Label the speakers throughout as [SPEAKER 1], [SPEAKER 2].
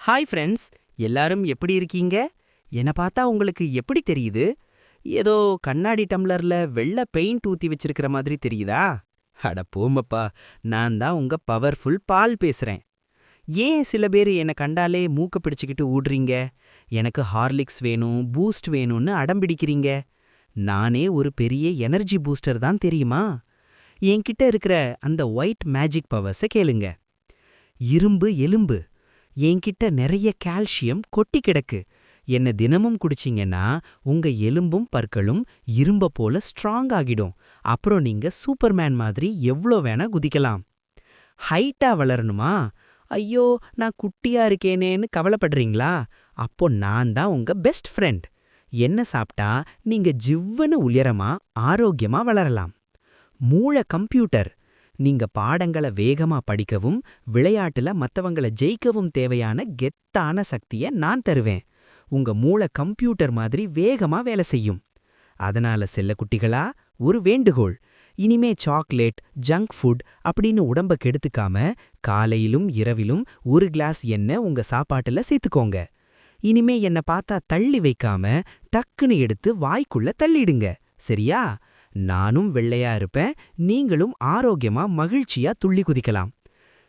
[SPEAKER 1] Hi friends, எல்லாரும் எப்படி இருக்கீங்க? என்ன பார்த்தா உங்களுக்கு எப்படி தெரியுது? ஏதோ கண்ணாடி டம்ளர்ல வெள்ளை பெயிண்ட் ஊத்தி வச்சிருக்கிற மாதிரி தெரியுதா? அட போங்கப்பா, நான் தான் உங்க பவர்ஃபுல் பால் பேசுறேன். ஏன் சில பேர் என்ன கண்டாலே மூக்க பிடிச்சுக்கிட்டு ஊடுறீங்க? எனக்கு ஹார்லிக்ஸ் வேணும், பூஸ்ட் வேணும்னு அடம் பிடிக்கிறீங்க. நானே ஒரு பெரிய எனர்ஜி பூஸ்டர் தான் தெரியுமா? என்கிட்ட இருக்கிற அந்த ஒயிட் மேஜிக் பவர்ஸை கேளுங்க. இரும்பு எலும்பு. என்கிட்ட நிறைய கால்சியம் கொட்டி கிடக்கு. என்ன தினமும் குடிச்சிங்கன்னா உங்க எலும்பும் பற்களும் இரும்ப போல ஸ்ட்ராங் ஆகிடும். அப்புறம் நீங்க சூப்பர்மேன் மாதிரி எவ்ளோ வேணா குதிக்கலாம். ஹைட்டா வளரணுமா? ஐயோ, நான் குட்டியா இருக்கேனேன்னு கவலைப்படுறீங்களா? அப்போ நான் தான் உங்க பெஸ்ட் ஃப்ரெண்ட். என்ன சாப்பிட்டா நீங்க ஜிவ்வுன்னு உயரமா ஆரோக்கியமா வளரலாம். மூளை கம்ப்யூட்டர். நீங்க பாடங்கள வேகமா படிக்கவும் விளையாட்டுல மத்தவங்கள ஜெயிக்கவும் தேவையான கெத்தான சக்திய நான் தருவேன். உங்க மூளை கம்ப்யூட்டர் மாதிரி வேகமா வேலை செய்யும். அதனால செல்லக்குட்டிகளா, ஒரு வேண்டுகோள். இனிமே சாக்லேட், ஜங்க் ஃபுட் அப்படின்னு உடம்ப கெடுத்துக்காம காலையிலும் இரவிலும் ஒரு கிளாஸ் எண்ணெய் உங்க சாப்பாட்டுல சேர்த்துக்கோங்க. இனிமே என்ன பார்த்தா தள்ளி வைக்காம டக்குன்னு எடுத்து வாய்க்குள்ள தள்ளிடுங்க. சரியா? நானும் வெள்ளையா இருப்பேன், நீங்களும் ஆரோக்கியமா மகிழ்ச்சியா துள்ளி குதிக்கலாம்.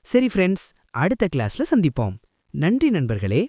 [SPEAKER 1] சரி ஃப்ரெண்ட்ஸ், அடுத்த கிளாஸ்ல சந்திப்போம். நன்றி நண்பர்களே.